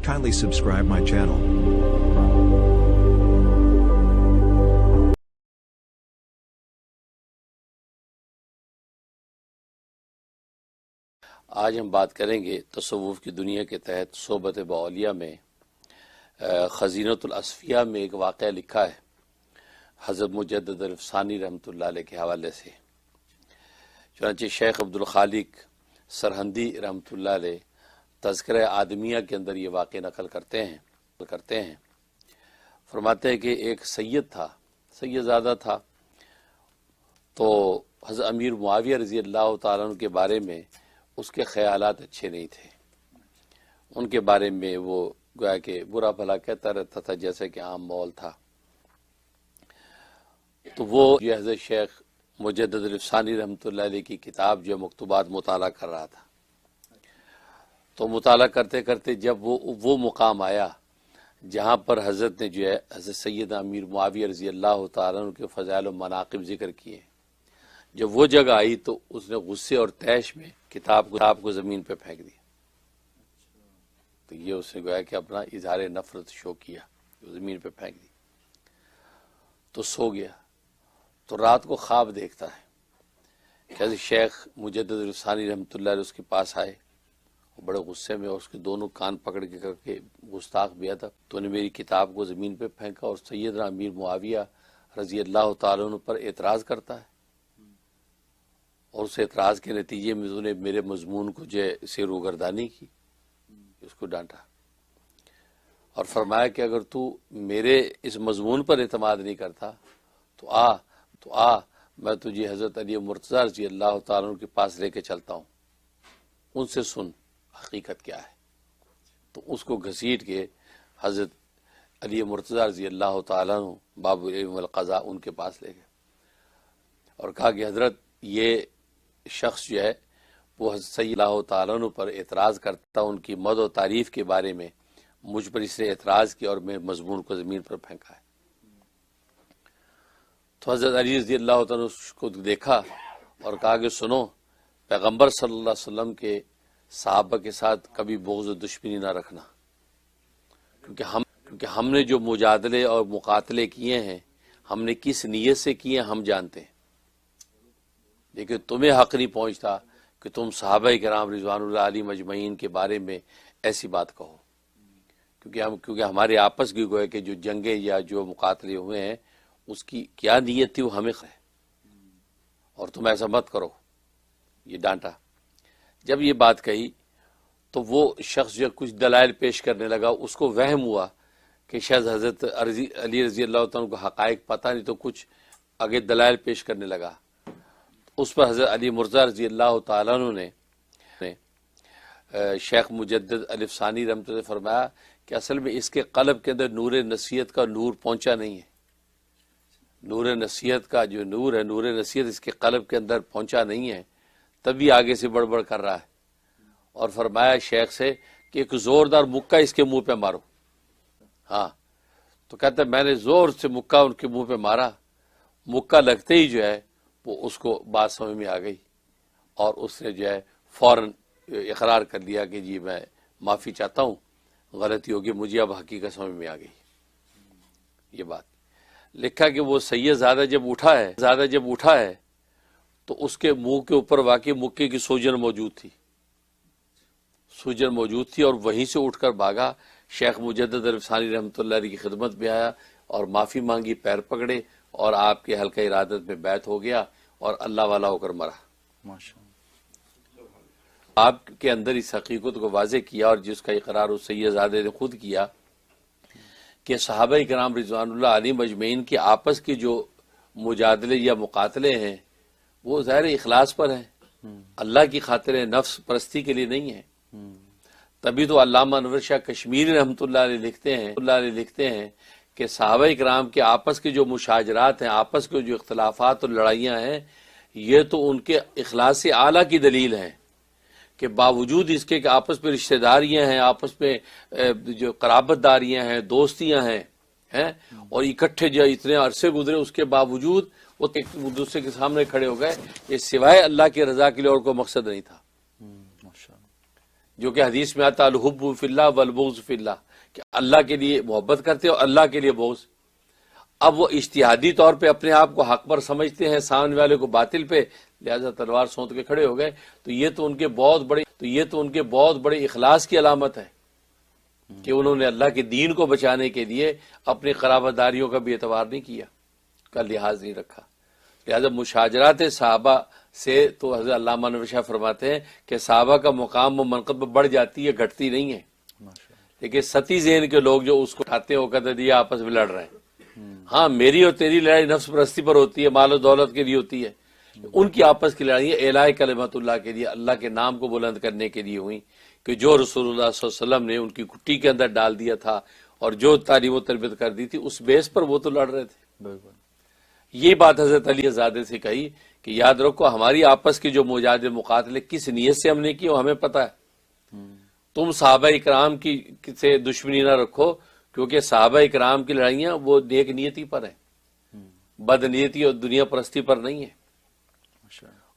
Kindly subscribe my channel. آج ہم بات کریں گے تصوف کی دنیا کے تحت صحبت باولیاء میں خزینۃ الاصفیاء میں ایک واقعہ لکھا ہے حضرت مجدد الافسانی رحمۃ اللہ علیہ کے حوالے سے۔ چنانچہ شیخ عبدالخالق سرہندی رحمۃ اللہ علیہ تذکرہ آدمیہ کے اندر یہ واقعہ نقل کرتے ہیں فرماتے ہیں کہ ایک سید تھا، سید زادہ تھا، تو حضرت امیر معاویہ رضی اللہ تعالیٰ عنہ کے بارے میں اس کے خیالات اچھے نہیں تھے، ان کے بارے میں وہ گویا کہ برا بھلا کہتا رہتا تھا جیسے کہ عام مول تھا۔ تو وہ یہ حضرت شیخ مجدد الافسانی رحمۃ اللہ علیہ کی کتاب جو مکتوبات مطالعہ کر رہا تھا، تو مطالعہ کرتے کرتے جب وہ مقام آیا جہاں پر حضرت نے جو ہے حضرت سید امیر معاویہ رضی اللہ تعالیٰ عنہ کے فضائل و مناقب ذکر کیے، جب وہ جگہ آئی تو اس نے غصے اور طیش میں کتاب کو زمین پہ پھینک دیا۔ تو یہ اس نے گویا کہ اپنا اظہار نفرت شو کیا، زمین پہ پھینک دی، تو سو گیا۔ تو رات کو خواب دیکھتا ہے کہ شیخ مجدد الافسانی رحمۃ اللہ علیہ اس کے پاس آئے، وہ بڑے غصے میں، اس کے دونوں کان پکڑ کے کر کے گستاخ بھی تھا، تو نے میری کتاب کو زمین پہ پھینکا، اور سیدنا امیر معاویہ رضی اللہ تعالیٰ عنہ پر اعتراض کرتا ہے، اور اس اعتراض کے نتیجے میں انہوں نے میرے مضمون کو سے روگردانی کی، اس کو ڈانٹا اور فرمایا کہ اگر تو میرے اس مضمون پر اعتماد نہیں کرتا تو آ میں تجھے حضرت علی مرتضیٰ رضی اللہ تعالیٰ عنہ کے پاس لے کے چلتا ہوں، ان سے سن حقیقت کیا ہے۔ تو اس کو گھسیٹ کے حضرت علی مرتضیٰ رضی اللہ تعالیٰ عنہ باب العلم والقضاء ان کے پاس لے گئے اور کہا کہ حضرت یہ شخص جو ہے وہ حضرت صلی اللہ تعالیٰ عنہ پر اعتراض کرتا، ان کی مدح و تعریف کے بارے میں مجھ پر اس نے اعتراض کیا اور میں مضمون کو زمین پر پھینکا ہے۔ تو حضرت علی رضی اللہ تعالیٰ عنہ اس کو دیکھا اور کہا کہ سنو، پیغمبر صلی اللہ علیہ وسلم کے صحابہ کے ساتھ کبھی بغض و دشمنی نہ رکھنا، کیونکہ ہم نے جو مجادلے اور مقاتلے کیے ہیں ہم نے کس نیت سے کیے ہیں ہم جانتے ہیں، لیکن تمہیں حق نہیں پہنچتا کہ تم صحابہ کرام رضوان اللہ علیہم اجمعین کے بارے میں ایسی بات کہو، کیونکہ ہمارے آپس کی گوئے کہ جو جنگیں یا جو مقاتلے ہوئے ہیں اس کی کیا نیت تھی وہ ہمیں ہے، اور تم ایسا مت کرو، یہ ڈانٹا۔ جب یہ بات کہی تو وہ شخص جو کچھ دلائل پیش کرنے لگا، اس کو وہم ہوا کہ شاید حضرت علی رضی اللہ تعالیٰ کو حقائق پتہ نہیں، تو کچھ آگے دلائل پیش کرنے لگا۔ اس پر حضرت علی مرتضیٰ رضی اللہ تعالیٰ عنہ نے شیخ مجدد الافسانی رحمۃ اللہ فرمایا کہ اصل میں اس کے قلب کے اندر نور نصیحت کا نور پہنچا نہیں ہے، نور نصیحت کا جو نور ہے، نور نصیحت اس کے قلب کے اندر پہنچا نہیں ہے، تبھی آگے سے بڑبڑ کر رہا ہے، اور فرمایا شیخ سے کہ ایک زوردار مکہ اس کے منہ پہ مارو۔ ہاں، تو کہتا ہے میں نے زور سے مکہ ان کے منہ پہ مارا، مکہ لگتے ہی جو ہے وہ اس کو بات سمجھ میں آ گئی، اور اس نے جو ہے فوراً اقرار کر لیا کہ جی میں معافی چاہتا ہوں، غلطی ہوگی، مجھے اب حقیقت سمجھ میں آ گئی۔ یہ بات لکھا کہ وہ سید زادہ جب اٹھا ہے تو اس کے منہ کے اوپر واقعی مکے کی سوجن موجود تھی اور وہیں سے اٹھ کر بھاگا، شیخ مجدد الافسانی رحمۃ اللہ علیہ کی خدمت میں آیا اور معافی مانگی، پیر پکڑے اور آپ کے حلقہ ارادت میں بیعت ہو گیا اور اللہ والا ہو کر مرا۔ آپ کے اندر اس حقیقت کو واضح کیا، اور جس کا اقرار اس سید زادہ نے خود کیا کہ صحابہ کرام رضوان اللہ علیہم اجمعین کے آپس کے جو مجادلے یا مقاتلے ہیں وہ ظاہر اخلاص پر ہیں، اللہ کی خاطر ہے، نفس پرستی کے لیے نہیں ہے۔ تبھی تو علامہ انور شاہ کشمیری رحمۃ اللہ علیہ لکھتے ہیں کہ صحابہ کرام کے آپس کے جو مشاجرات ہیں، آپس کے جو اختلافات اور لڑائیاں ہیں، یہ تو ان کے اخلاص اعلیٰ کی دلیل ہیں کہ باوجود اس کے کہ آپس میں رشتہ داریاں ہیں، آپس میں جو قرابت داریاں ہیں، دوستیاں ہیں، اور اکٹھے جو اتنے عرصے گزرے، اس کے باوجود وہ ایک دوسرے کے سامنے کھڑے ہو گئے، یہ سوائے اللہ کی رضا کے لیے اور کوئی مقصد نہیں تھا۔ جو کہ حدیث میں آتا الحب فی اللہ والبغض فی اللہ، کہ اللہ کے لیے محبت کرتے اور اللہ کے لیے بغض۔ اب وہ اجتہادی طور پہ اپنے آپ کو حق پر سمجھتے ہیں، سامنے والے کو باطل پہ، لہذا تلوار سونت کے کھڑے ہو گئے، تو یہ تو ان کے بہت بڑے اخلاص کی علامت ہے کہ انہوں نے اللہ کے دین کو بچانے کے لیے اپنی قرابت داریوں کا بھی اعتبار نہیں کیا، کا لحاظ نہیں رکھا۔ لہذا مشاجرات صحابہ سے تو حضرت علامہ نووی شاہ فرماتے ہیں کہ صحابہ کا مقام و منقب بڑھ جاتی ہے، گھٹتی نہیں ہے، لیکن ستی ذہن کے لوگ جو اس کو اٹھاتے ہیں وہ کہتے ہیں یہ آپس میں لڑ رہے ہیں۔ ہاں میری اور تیری لڑائی نفس پرستی پر ہوتی ہے، مال و دولت کے لیے ہوتی ہے، ان کی آپس کی لڑائی اعلاء کلمت اللہ کے لیے، اللہ کے نام کو بلند کرنے کے لیے ہوئی، کہ جو رسول اللہ صلی اللہ علیہ وسلم نے ان کی کٹی کے اندر ڈال دیا تھا اور جو تعلیم و تربیت کر دی تھی اس بیس پر وہ تو لڑ رہے تھے۔ یہ بات حضرت علی زادے سے کہی کہ یاد رکھو ہماری آپس کی جو مجاہدے مقاتلے کس نیت سے ہم نے کی وہ ہمیں پتہ ہے۔ تم صحابہ اکرام کی سے دشمنی نہ رکھو، کیونکہ صحابہ اکرام کی لڑائیاں وہ نیک نیتی پر ہیں، بد نیتی اور دنیا پرستی پر نہیں ہے۔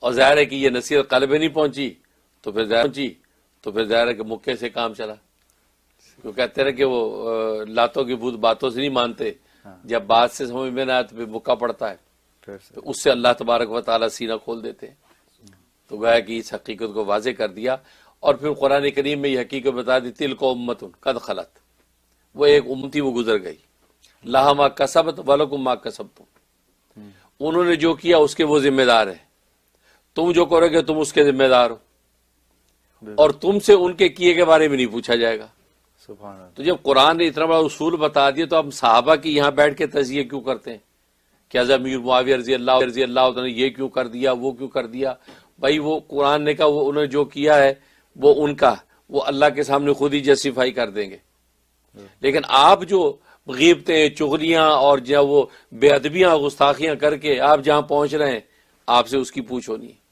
اور ظاہر ہے کہ یہ نصیحت قلب نہیں پہنچی تو پھر ظاہر ہے کہ مکے سے کام چلا، کیوں کہتے ہیں کہ وہ لاتوں کی بھوت باتوں سے نہیں مانتے، جب بات سے سمجھ میں نہ آئے تو پھر مکہ پڑتا ہے، تو اس سے اللہ تبارک و تعالیٰ سینہ کھول دیتے ہیں۔ تو گویا کہ اس حقیقت کو واضح کر دیا، اور پھر قرآن کریم میں یہ حقیقت بتا دی تلک امت قد خلت، وہ ایک امت تھی وہ گزر گئی، لہا ما کسبت ولکم ما کسبتم، انہوں نے جو کیا اس کے وہ ذمہ دار ہیں، تم جو کرو گے تم اس کے ذمہ دار ہو، اور تم سے ان کے کیے کے بارے میں نہیں پوچھا جائے گا۔ سبحان اللہ۔ تو جب قرآن نے اتنا بڑا اصول بتا دیا تو ہم صحابہ کی یہاں بیٹھ کے تجزیہ کیوں کرتے ہیں کہ حضرت امیر معاویہ رضی اللہ عنہ نے یہ کیوں کر دیا، وہ کیوں کر دیا؟ بھائی وہ قرآن نے کہا، وہ انہوں نے جو کیا ہے وہ ان کا، وہ اللہ کے سامنے خود ہی جسٹیفائی کر دیں گے۔ لیکن آپ جو غیبتیں، چغلیاں اور جو وہ بے ادبیاں، گستاخیاں کر کے آپ جہاں پہنچ رہے ہیں، آپ سے اس کی پوچھ ہونی ہے۔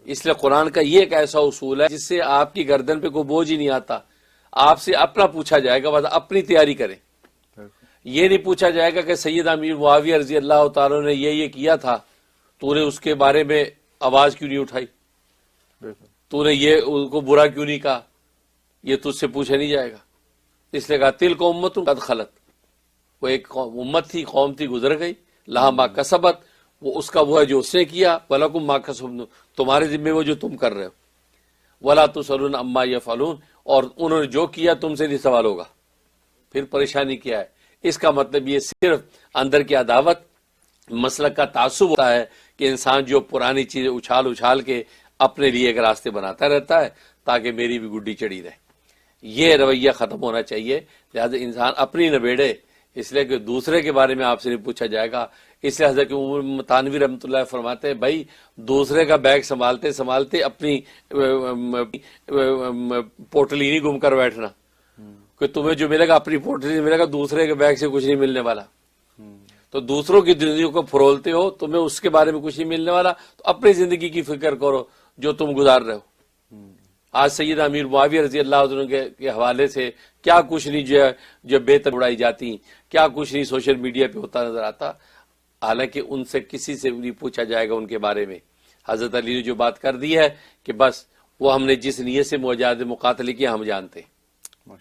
اس لیے قرآن کا یہ ایک ایسا اصول ہے جس سے آپ کی گردن پہ کوئی بوجھ ہی نہیں آتا، آپ سے اپنا پوچھا جائے گا، بس اپنی تیاری کریں۔ یہ نہیں پوچھا جائے گا کہ سید امیر معاویہ رضی اللہ تعالیٰ نے یہ کیا تھا، تو نے اس کے بارے میں آواز کیوں نہیں اٹھائی، تو نے یہ ان کو برا کیوں نہیں کہا، یہ تجھ سے پوچھا نہیں جائے گا۔ اس لیے کہا تلک امت قد خلت، وہ ایک امت تھی، قوم تھی، گزر گئی، لہا ما کسبت، وہ اس کا وہ ہے جو اس نے کیا، ولکم ما کسبتم، تمہارے ذمہ وہ جو تم کر رہے ہو، ولا تسألون عما یفعلون، اور انہوں نے جو کیا تم سے نہیں سوال ہوگا۔ پھر پریشانی کیا ہے؟ اس کا مطلب یہ صرف اندر کی عداوت، مسلک کا تعصب ہوتا ہے کہ انسان جو پرانی چیزیں اچھال کے اپنے لیے ایک راستے بناتا رہتا ہے تاکہ میری بھی گڈی چڑھی رہے۔ یہ رویہ ختم ہونا چاہیے، لہذا انسان اپنی نبیڑے، اس لیے کہ دوسرے کے بارے میں آپ سے نہیں پوچھا جائے گا۔ اس لیے حضرت عمر تانوی رحمۃ اللہ فرماتے ہیں بھائی دوسرے کا بیگ سنبھالتے اپنی پوٹلی نہیں گم کر بیٹھنا، کہ تمہیں جو ملے گا اپنی پوٹلی نہیں ملے گا، دوسرے کے بیگ سے کچھ نہیں ملنے والا۔ تو دوسروں کی زندگی کو پھرولتے ہو، تمہیں اس کے بارے میں کچھ نہیں ملنے والا، تو اپنی زندگی کی فکر کرو جو تم گزار رہے ہو۔ آج سید امیر معاویہ رضی اللہ عنہ کے حوالے سے کیا کچھ نہیں جو بے تب اڑائی جاتی، کیا کچھ نہیں سوشل میڈیا پہ ہوتا نظر آتا، حالانکہ ان سے کسی سے نہیں پوچھا جائے گا ان کے بارے میں۔ حضرت علی نے جو بات کر دی ہے کہ بس وہ ہم نے جس نیت سے مجاہد مقاتلے کیا ہم جانتے ہیں۔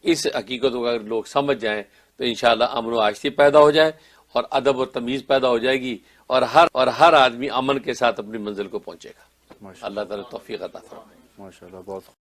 اس حقیقت کو اگر لوگ سمجھ جائیں تو انشاءاللہ امن و آشتی پیدا ہو جائے اور ادب اور تمیز پیدا ہو جائے گی، اور ہر آدمی امن کے ساتھ اپنی منزل کو پہنچے گا۔ اللہ تعالیٰ توفیق عطا فرمائے۔ ماشاءاللہ، بہت